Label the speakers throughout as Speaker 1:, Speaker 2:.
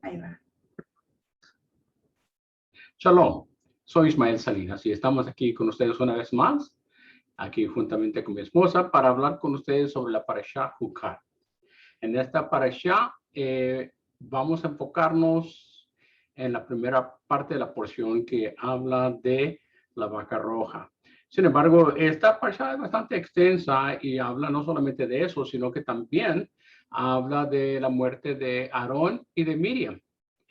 Speaker 1: Ahí va.
Speaker 2: Shalom, soy Ismael Salinas y estamos aquí con ustedes una vez más, aquí juntamente con mi esposa, para hablar con ustedes sobre la parashá Jucat. En esta parashá vamos a enfocarnos en la primera parte de la porción que habla de la vaca roja. Sin embargo, esta parashá es bastante extensa y habla no solamente de eso, sino que también habla de la muerte de Aarón y de Miriam.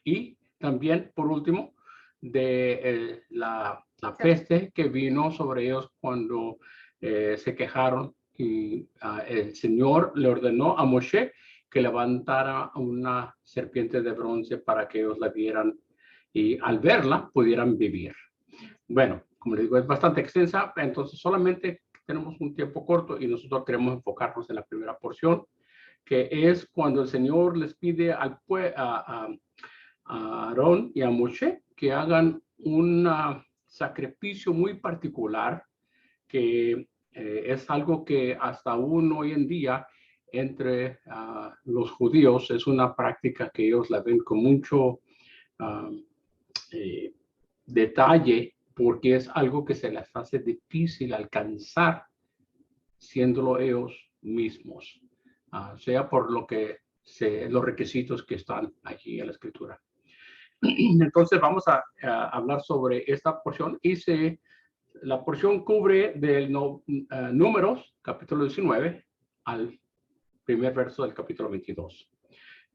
Speaker 2: Y también, por último, de la peste que vino sobre ellos cuando se quejaron y el Señor le ordenó a Moshe que levantara una serpiente de bronce para que ellos la vieran y al verla pudieran vivir. Bueno, como les digo, es bastante extensa, entonces solamente tenemos un tiempo corto y nosotros queremos enfocarnos en la primera porción, que es cuando el Señor les pide al a Aarón y a Moshe que hagan un sacrificio muy particular, que es algo que hasta aún hoy en día entre los judíos es una práctica que ellos la ven con mucho detalle, porque es algo que se les hace difícil alcanzar siéndolo ellos mismos, sea por lo que los requisitos que están allí en la escritura. Entonces vamos a hablar sobre esta porción y la porción cubre del Números, capítulo 19, al primer verso del capítulo 22.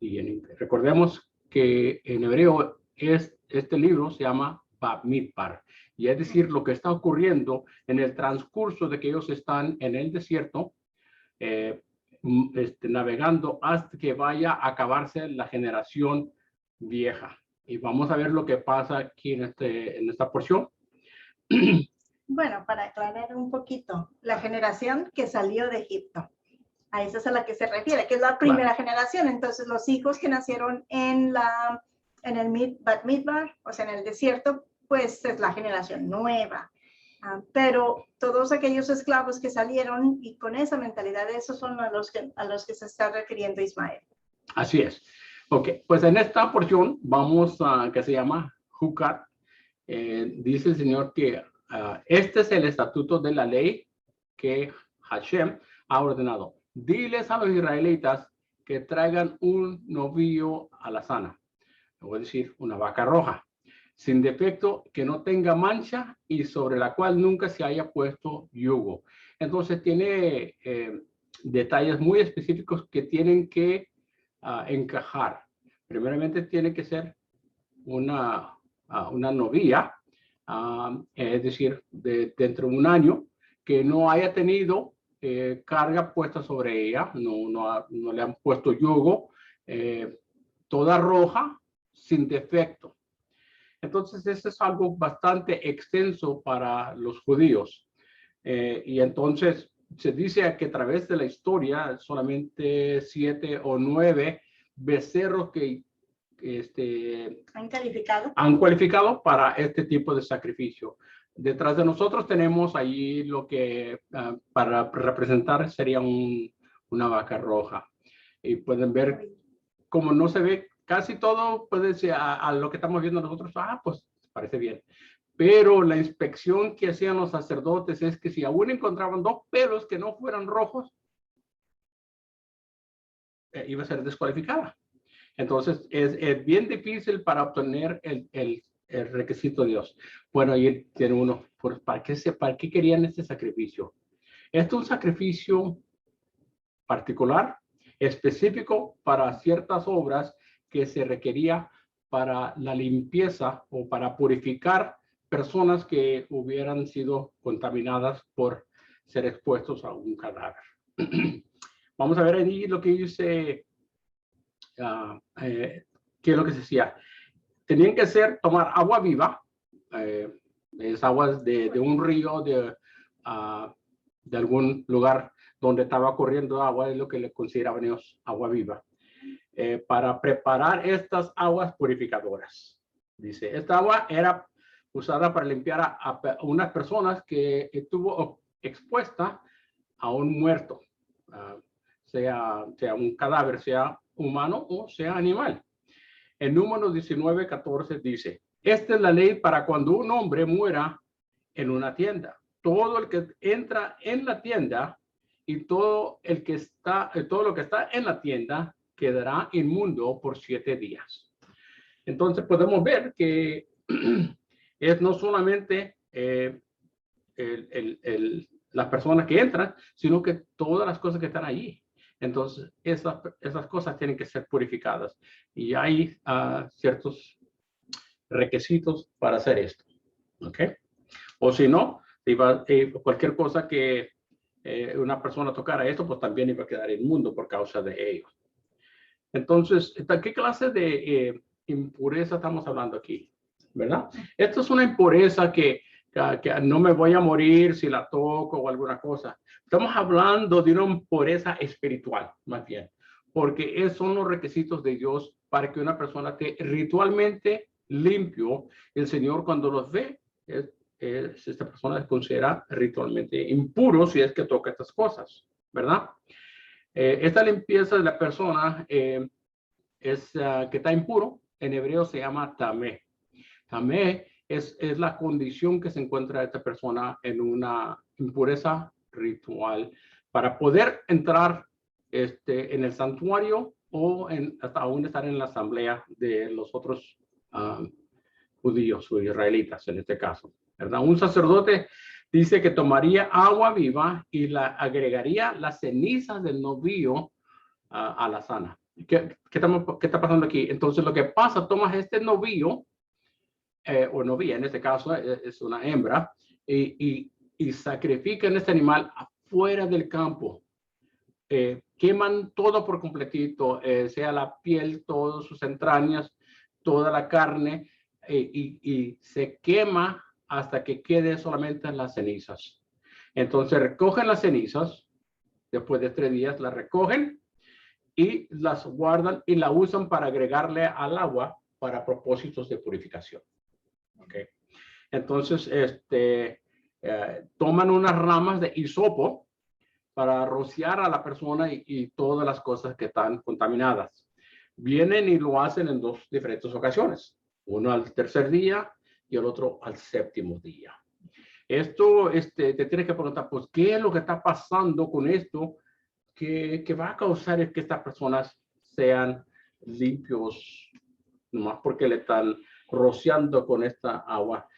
Speaker 2: Y recordemos que en hebreo este libro se llama Bamidbar, y es decir, lo que está ocurriendo en el transcurso de que ellos están en el desierto, navegando hasta que vaya a acabarse la generación vieja. Y vamos a ver lo que pasa aquí en esta porción.
Speaker 1: Bueno, para aclarar un poquito, la generación que salió de Egipto, a esa es a la que se refiere, que es la primera generación. Entonces, los hijos que nacieron en el Bat Midbar, o sea, en el desierto, pues es la generación nueva. Pero todos aquellos esclavos que salieron y con esa mentalidad, esos son a los que se está refiriendo Ismael.
Speaker 2: Así es. Ok, pues en esta porción vamos que se llama Jucat. Dice el Señor que este es el estatuto de la ley que Hashem ha ordenado. Diles a los israelitas que traigan un novillo alazana, es decir, una vaca roja, sin defecto, que no tenga mancha y sobre la cual nunca se haya puesto yugo. Entonces tiene detalles muy específicos que tienen que encajar. Primeramente tiene que ser una novilla, es decir, dentro de un año, que no haya tenido carga puesta sobre ella, no le han puesto yugo, toda roja, sin defecto. Entonces, eso es algo bastante extenso para los judíos. Y entonces, se dice que a través de la historia, solamente 7 o 9 becerros que han cualificado para este tipo de sacrificio. Detrás de nosotros tenemos ahí lo que para representar sería una vaca roja. Y pueden ver como no se ve casi todo, puede ser a lo que estamos viendo nosotros, pues parece bien. Pero la inspección que hacían los sacerdotes es que si aún encontraban 2 pelos que no fueran rojos, iba a ser descualificada. Entonces, es bien difícil para obtener el requisito de Dios. Bueno, ahí tiene uno, ¿para qué querían este sacrificio? Este es un sacrificio particular, específico para ciertas obras que se requería para la limpieza o para purificar personas que hubieran sido contaminadas por ser expuestos a un cadáver. Vamos a ver ahí lo que dice. ¿Qué es lo que se decía? Tenían que tomar agua viva, es aguas de un río, de algún lugar donde estaba corriendo agua, es lo que le consideraban ellos agua viva, para preparar estas aguas purificadoras. Dice, esta agua era usada para limpiar a unas personas que estuvo expuesta a un muerto, sea un cadáver, sea humano o sea animal. En Números 19:14 dice, esta es la ley para cuando un hombre muera en una tienda. Todo el que entra en la tienda y todo lo que está en la tienda quedará inmundo por 7 días. Entonces podemos ver que es no solamente las personas que entran, sino que todas las cosas que están allí. Entonces, esas cosas tienen que ser purificadas. Y hay ciertos requisitos para hacer esto. ¿Ok? O si no, cualquier cosa que una persona tocara esto, pues también iba a quedar inmundo por causa de ello. Entonces, ¿qué clase de impureza estamos hablando aquí? ¿Verdad? Esto es una impureza que no me voy a morir si la toco o alguna cosa. Estamos hablando de una impureza espiritual, más bien, porque esos son los requisitos de Dios para que una persona esté ritualmente limpio. El Señor, cuando los ve, esta persona es considerada ritualmente impuro si es que toca estas cosas, ¿verdad? Esta limpieza de la persona que está impuro, en hebreo se llama tamé. Tamé es la condición que se encuentra esta persona en una impureza ritual para poder entrar en el santuario o hasta aún estar en la asamblea de los otros judíos o israelitas en este caso, ¿verdad? Un sacerdote dice que tomaría agua viva y la agregaría las cenizas del novillo a la sana. ¿Qué está pasando aquí? Entonces lo que pasa, tomas este novillo, o novilla, en este caso es una hembra, y sacrifican este animal afuera del campo. Queman todo por completito, sea la piel, todas sus entrañas, toda la carne, y se quema hasta que quede solamente las cenizas. Entonces recogen las cenizas, después de 3 días las recogen y las guardan y la usan para agregarle al agua para propósitos de purificación. Okay. Entonces, toman unas ramas de hisopo para rociar a la persona y todas las cosas que están contaminadas. Vienen y lo hacen en 2 diferentes ocasiones. Uno al 3er día y el otro al 7º día. Esto te tienes que preguntar, pues, ¿qué es lo que está pasando con esto que va a causar que estas personas sean limpios, nomás porque le están rociando con esta agua?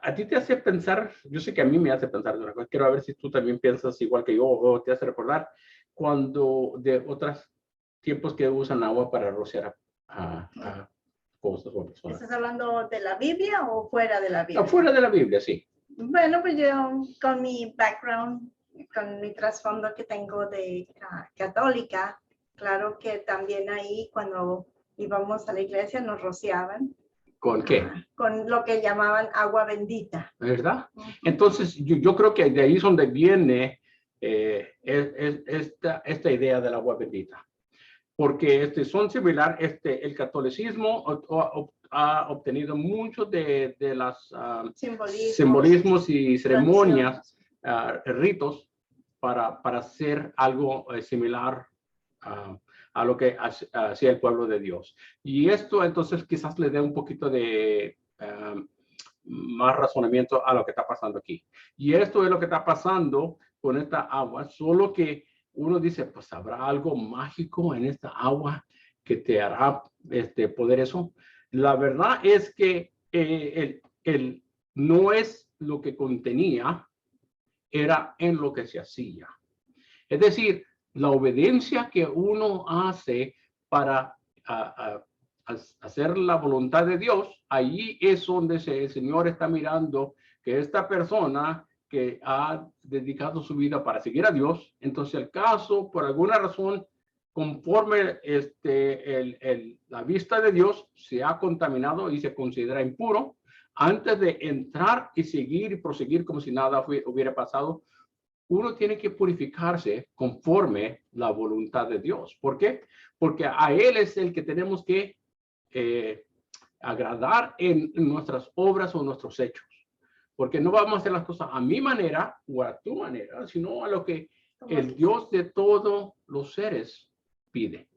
Speaker 2: A ti te hace pensar, yo sé que a mí me hace pensar de una cosa, quiero ver si tú también piensas igual que yo o te hace recordar cuando de otros tiempos que usan agua para rociar a cosas o personas.
Speaker 1: ¿Estás hablando de la Biblia o fuera de la Biblia?
Speaker 2: Fuera de la Biblia, sí.
Speaker 1: Bueno, pues yo con mi background, con mi trasfondo que tengo de católica, claro que también ahí cuando íbamos a la iglesia nos rociaban.
Speaker 2: ¿Con qué?
Speaker 1: Con lo que llamaban agua bendita.
Speaker 2: ¿Verdad? Entonces, yo creo que de ahí es donde viene esta idea del agua bendita. Porque son similar, el catolicismo ha obtenido muchos de las simbolismos y ceremonias, ritos, para hacer algo similar a lo que hacía el pueblo de Dios. Y esto entonces quizás le dé un poquito de más razonamiento a lo que está pasando aquí. Y esto es lo que está pasando con esta agua, solo que uno dice, pues habrá algo mágico en esta agua que te hará poder eso. La verdad es que no es lo que contenía, era en lo que se hacía. Es decir, la obediencia que uno hace para hacer la voluntad de Dios, allí es donde el Señor está mirando que esta persona que ha dedicado su vida para seguir a Dios, entonces el caso, por alguna razón, conforme la vista de Dios se ha contaminado y se considera impuro, antes de entrar y seguir y proseguir como si nada hubiera pasado, uno tiene que purificarse conforme la voluntad de Dios. ¿Por qué? Porque a Él es el que tenemos que agradar en nuestras obras o nuestros hechos. Porque no vamos a hacer las cosas a mi manera o a tu manera, sino a lo que el Dios de todos los seres pide.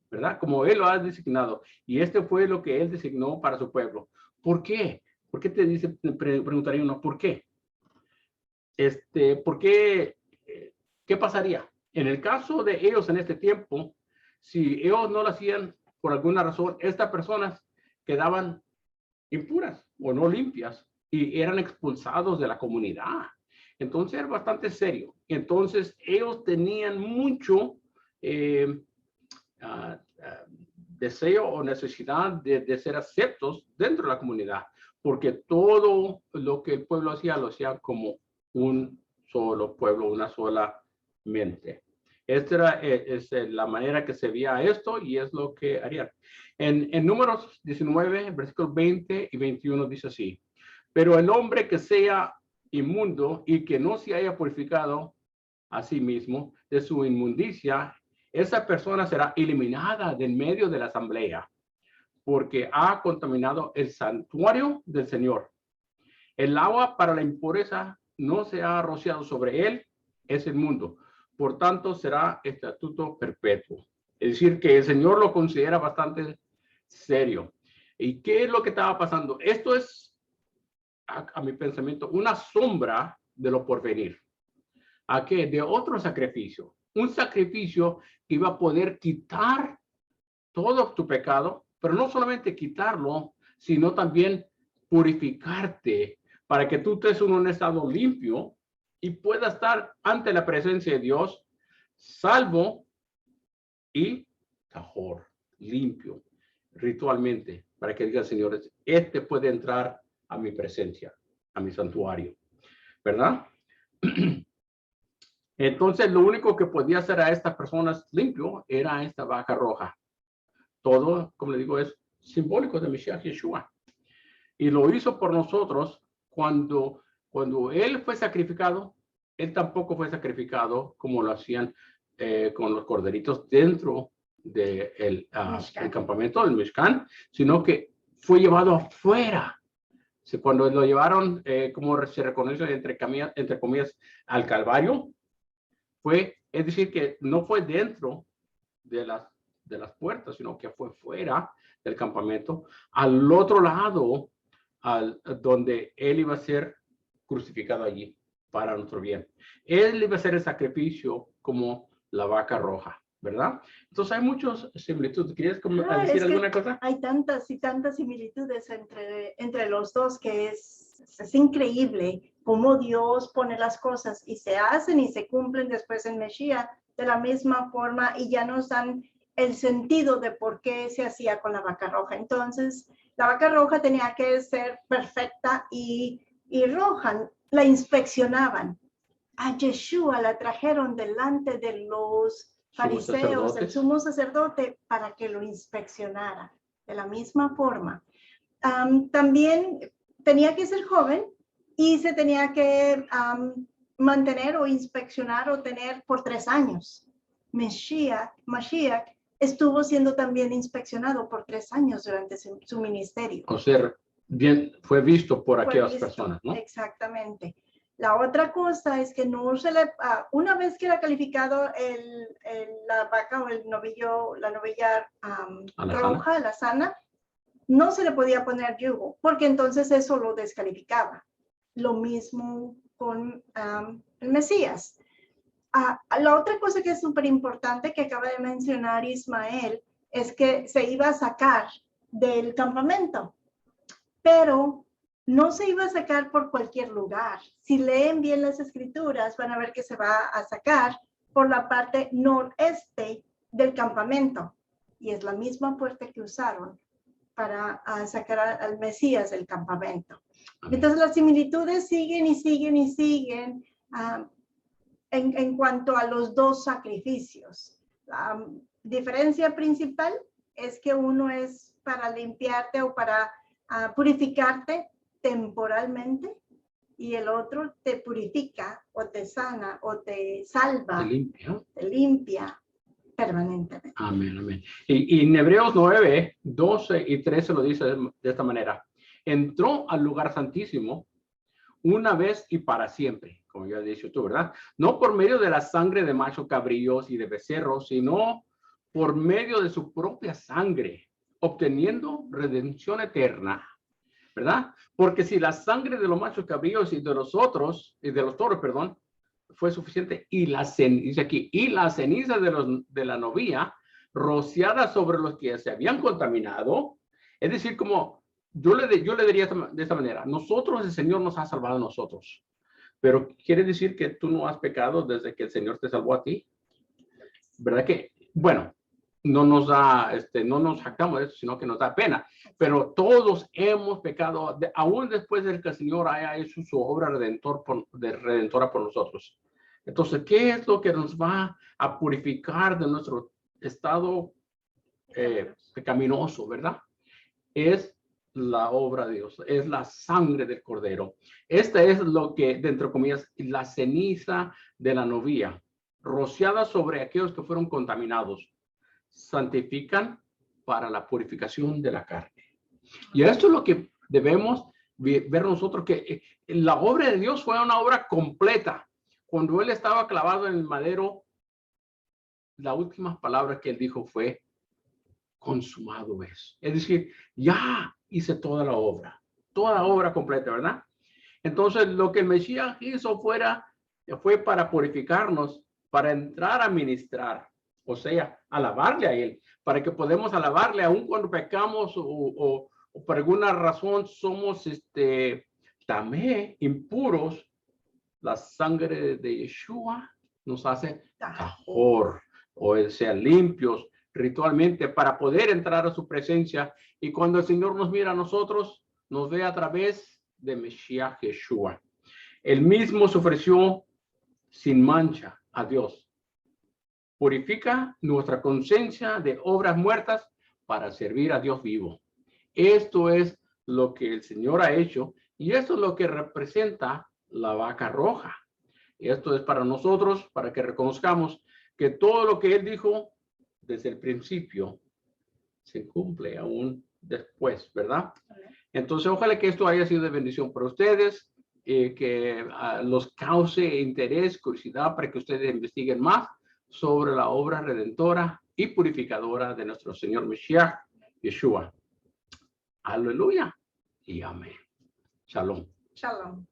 Speaker 2: ¿verdad? Como Él lo ha designado. Y este fue lo que Él designó para su pueblo. ¿Por qué? ¿Por qué te dice, preguntaría uno, ¿por qué? ¿Por qué? ¿Qué pasaría? En el caso de ellos en este tiempo, si ellos no lo hacían por alguna razón, estas personas quedaban impuras o no limpias y eran expulsados de la comunidad. Entonces era bastante serio. Entonces ellos tenían mucho deseo o necesidad de ser aceptos dentro de la comunidad, porque todo lo que el pueblo hacía lo hacía como un solo pueblo, una sola mente. Esta es la manera que se veía esto y es lo que harían. En Números 19, versículos 20 y 21 dice así: pero el hombre que sea inmundo y que no se haya purificado a sí mismo de su inmundicia, esa persona será eliminada del medio de la asamblea, porque ha contaminado el santuario del Señor. El agua para la impureza no se ha rociado sobre él, es inmundo. Por tanto, será estatuto perpetuo. Es decir, que el Señor lo considera bastante serio. ¿Y qué es lo que estaba pasando? Esto es, a mi pensamiento, una sombra de lo porvenir. ¿A qué? De otro sacrificio. Un sacrificio que iba a poder quitar todo tu pecado, pero no solamente quitarlo, sino también purificarte para que tú estés en un estado limpio y puedas estar ante la presencia de Dios, salvo y mejor, limpio, ritualmente, para que diga, señores, este puede entrar a mi presencia, a mi santuario, ¿verdad? Entonces, lo único que podía hacer a estas personas limpio era esta vaca roja. Todo, como le digo, es simbólico de Mashiach Yeshua. Y lo hizo por nosotros cuando Él fue sacrificado. Él tampoco fue sacrificado como lo hacían con los corderitos dentro del el campamento del Mishkan, sino que fue llevado afuera. Cuando lo llevaron, como se reconoce entre comillas, al Calvario, es decir, que no fue dentro de las puertas, sino que fue fuera del campamento, al otro lado, donde Él iba a ser crucificado allí para nuestro bien. Él iba a ser el sacrificio como la vaca roja, ¿verdad? Entonces hay muchas similitudes. ¿Querías decir alguna cosa?
Speaker 1: Hay tantas y tantas similitudes entre los dos que es increíble cómo Dios pone las cosas y se hacen y se cumplen después en Mesías de la misma forma y ya nos dan el sentido de por qué se hacía con la vaca roja. Entonces, la vaca roja tenía que ser perfecta y roja. La inspeccionaban. A Yeshua la trajeron delante de los fariseos, el sumo sacerdote, para que lo inspeccionara de la misma forma. También tenía que ser joven y se tenía que mantener o inspeccionar o tener por 3 años. Mashiach estuvo siendo también inspeccionado por 3 años durante su ministerio.
Speaker 2: O sea, bien, fue visto por aquellas personas, ¿no?
Speaker 1: Exactamente. La otra cosa es que no se le, una vez que era calificado la vaca o el novillo, la novilla roja, la sana, no se le podía poner yugo, porque entonces eso lo descalificaba. Lo mismo con el Mesías. La otra cosa que es súper importante que acaba de mencionar Ismael es que se iba a sacar del campamento, pero no se iba a sacar por cualquier lugar. Si leen bien las escrituras, van a ver que se va a sacar por la parte noreste del campamento. Y es la misma puerta que usaron para sacar al Mesías del campamento. Entonces las similitudes siguen y siguen y siguen en cuanto a los dos sacrificios. La diferencia principal es que uno es para limpiarte o para purificarte temporalmente y el otro te purifica o te sana o te salva, te limpia permanentemente.
Speaker 2: Amén, amén. Y en Hebreos 9, 12 y 13 lo dice de esta manera: entró al lugar santísimo una vez y para siempre, como ya has dicho tú, ¿verdad? No por medio de la sangre de machos cabríos y de becerros, sino por medio de su propia sangre, obteniendo redención eterna, ¿verdad? Porque si la sangre de los machos cabríos y de los otros, y de los toros, perdón, fue suficiente, y la ceniza aquí, y la ceniza de la novia, rociada sobre los que se habían contaminado, es decir, como yo le diría de esta manera, nosotros, el Señor nos ha salvado a nosotros, pero quiere decir que tú no has pecado desde que el Señor te salvó a ti, ¿verdad que? Bueno, no nos da, no nos jactamos de eso, sino que nos da pena. Pero todos hemos pecado, aún después de que el Señor haya hecho su obra redentora por nosotros. Entonces, ¿qué es lo que nos va a purificar de nuestro estado pecaminoso, verdad? Es la obra de Dios, es la sangre del Cordero. Esta es lo que, dentro de comillas, la ceniza de la novia, rociada sobre aquellos que fueron contaminados, santifican para la purificación de la carne. Y esto es lo que debemos ver nosotros, que la obra de Dios fue una obra completa. Cuando él estaba clavado en el madero, la última palabra que él dijo fue, consumado es. Es decir, ya hice toda la obra completa, ¿verdad? Entonces, lo que el Mesías hizo fue para purificarnos, para entrar a ministrar, o sea, alabarle a él, para que podamos alabarle aun cuando pecamos o por alguna razón somos también impuros. La sangre de Yeshua nos hace tahor, o sea, limpios ritualmente para poder entrar a su presencia. Y cuando el Señor nos mira a nosotros, nos ve a través de Mesías Yeshua. Él mismo se ofreció sin mancha a Dios. Purifica nuestra conciencia de obras muertas para servir a Dios vivo. Esto es lo que el Señor ha hecho y esto es lo que representa la vaca roja. Esto es para nosotros, para que reconozcamos que todo lo que Él dijo desde el principio se cumple aún después, ¿verdad? Entonces, ojalá que esto haya sido de bendición para ustedes, que los cause interés, curiosidad, para que ustedes investiguen más sobre la obra redentora y purificadora de nuestro Señor Mesías, Yeshua. Aleluya y amén. Shalom.
Speaker 1: Shalom.